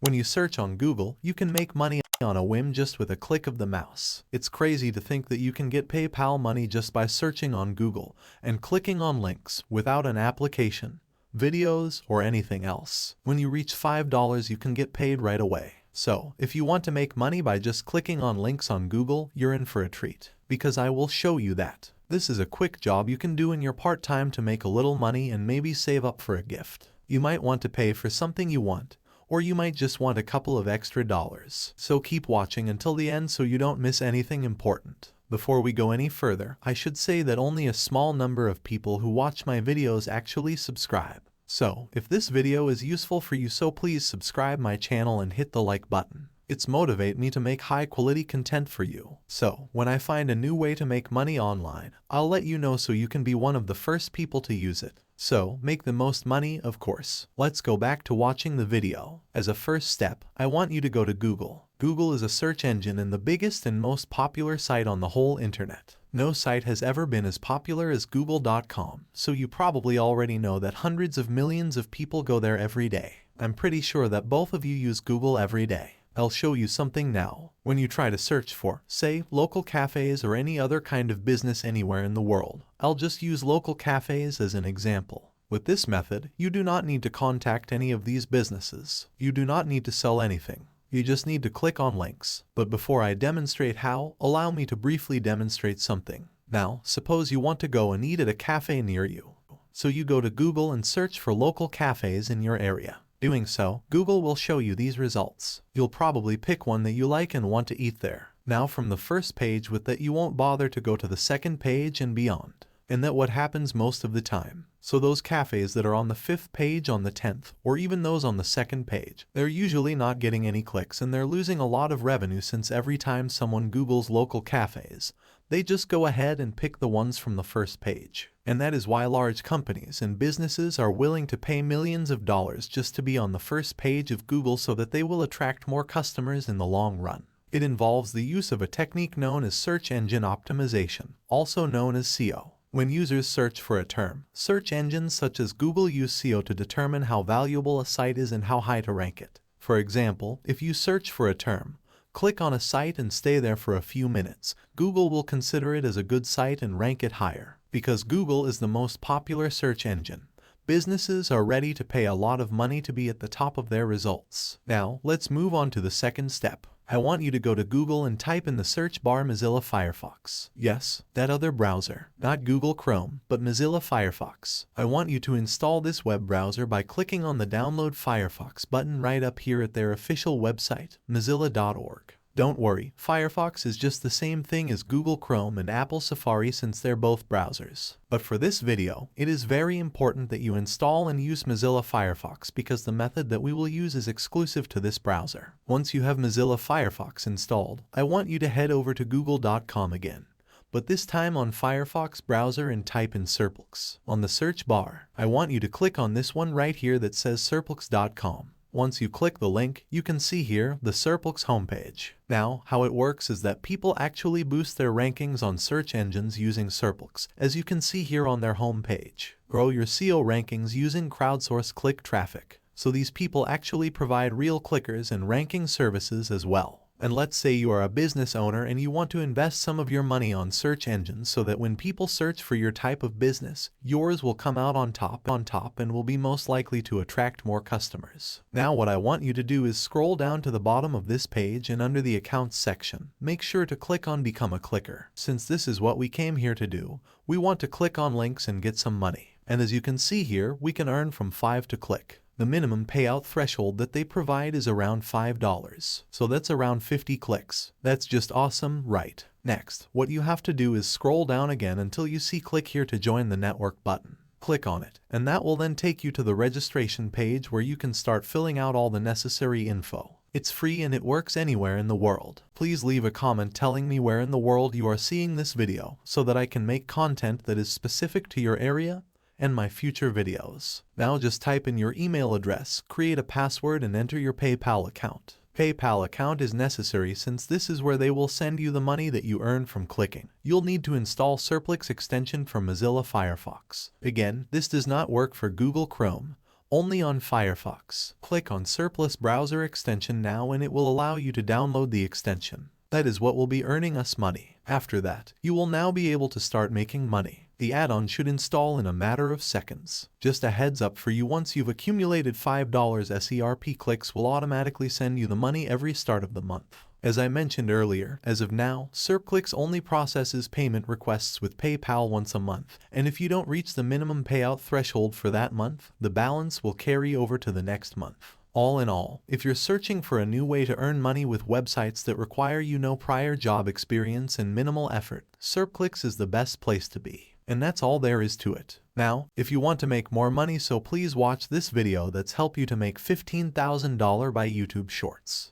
When you search on Google, you can make money on a whim just with a click of the mouse. It's crazy to think that you can get PayPal money just by searching on Google and clicking on links without an application, videos, or anything else. When you reach $5, you can get paid right away. So, if you want to make money by just clicking on links on Google, you're in for a treat, because I will show you that. This is a quick job you can do in your part-time to make a little money and maybe save up for a gift. You might want to pay for something you want, or you might just want a couple of extra dollars. So keep watching until the end so you don't miss anything important. Before we go any further, I should say that only a small number of people who watch my videos actually subscribe. So, if this video is useful for you, so please subscribe my channel and hit the like button. It's motivate me to make high quality content for you. So, when I find a new way to make money online, I'll let you know so you can be one of the first people to use it. So, make the most money, of course. Let's go back to watching the video. As a first step, I want you to go to Google. Google is a search engine and the biggest and most popular site on the whole internet. No site has ever been as popular as Google.com, so you probably already know that hundreds of millions of people go there every day. I'm pretty sure that both of you use Google every day. I'll show you something now. When you try to search for, say, local cafes or any other kind of business anywhere in the world, I'll just use local cafes as an example. With this method, you do not need to contact any of these businesses. You do not need to sell anything. You just need to click on links. But before I demonstrate how, allow me to briefly demonstrate something. Now, suppose you want to go and eat at a cafe near you. So you go to Google and search for local cafes in your area. Doing so, Google will show you these results. You'll probably pick one that you like and want to eat there. Now from the first page with that you won't bother to go to the second page and beyond. And that's what happens most of the time. So those cafes that are on the 5th page, on the 10th, or even those on the 2nd page, they're usually not getting any clicks and they're losing a lot of revenue, since every time someone Googles local cafes, they just go ahead and pick the ones from the first page. And that is why large companies and businesses are willing to pay millions of dollars just to be on the first page of Google, so that they will attract more customers in the long run. It involves the use of a technique known as search engine optimization, also known as SEO. When users search for a term, search engines such as Google use SEO to determine how valuable a site is and how high to rank it. For example, if you search for a term, click on a site and stay there for a few minutes, Google will consider it as a good site and rank it higher. Because Google is the most popular search engine, businesses are ready to pay a lot of money to be at the top of their results. Now, let's move on to the second step. I want you to go to Google and type in the search bar Mozilla Firefox. Yes, that other browser. Not Google Chrome, but Mozilla Firefox. I want you to install this web browser by clicking on the Download Firefox button right up here at their official website, mozilla.org. Don't worry, Firefox is just the same thing as Google Chrome and Apple Safari, since they're both browsers. But for this video, it is very important that you install and use Mozilla Firefox, because the method that we will use is exclusive to this browser. Once you have Mozilla Firefox installed, I want you to head over to google.com again, but this time on Firefox browser, and type in Serplux. On the search bar, I want you to click on this one right here that says serplux.com. Once you click the link, you can see here the Serplux homepage. Now, how it works is that people actually boost their rankings on search engines using Serplux, as you can see here on their homepage. Grow your SEO rankings using crowdsourced click traffic. So these people actually provide real clickers and ranking services as well. And let's say you are a business owner and you want to invest some of your money on search engines so that when people search for your type of business, yours will come out on top and will be most likely to attract more customers. Now what I want you to do is scroll down to the bottom of this page, and under the Accounts section, make sure to click on Become a Clicker. Since this is what we came here to do, we want to click on links and get some money. And as you can see here, we can earn from 5 to click. The minimum payout threshold that they provide is around $5, so that's around 50 clicks. That's just awesome, right? Next, what you have to do is scroll down again until you see click here to join the network button. Click on it, and that will then take you to the registration page where you can start filling out all the necessary info. It's free and it works anywhere in the world. Please leave a comment telling me where in the world you are seeing this video so that I can make content that is specific to your area and my future videos. Now just type in your email address, create a password, and enter your PayPal account. PayPal account is necessary since this is where they will send you the money that you earn from clicking. You'll need to install Serplux extension from Mozilla Firefox. Again, this does not work for Google Chrome, only on Firefox. Click on Surplus Browser Extension now and it will allow you to download the extension. That is what will be earning us money. After that, you will now be able to start making money. The add-on should install in a matter of seconds. Just a heads up for you, once you've accumulated $5 SERP clicks will automatically send you the money every start of the month. As I mentioned earlier, as of now, SERPclicks only processes payment requests with PayPal once a month, and if you don't reach the minimum payout threshold for that month, the balance will carry over to the next month. All in all, if you're searching for a new way to earn money with websites that require no prior job experience and minimal effort, SERPclicks is the best place to be. And that's all there is to it. Now, if you want to make more money, so please watch this video that's help you to make $15,000 by YouTube Shorts.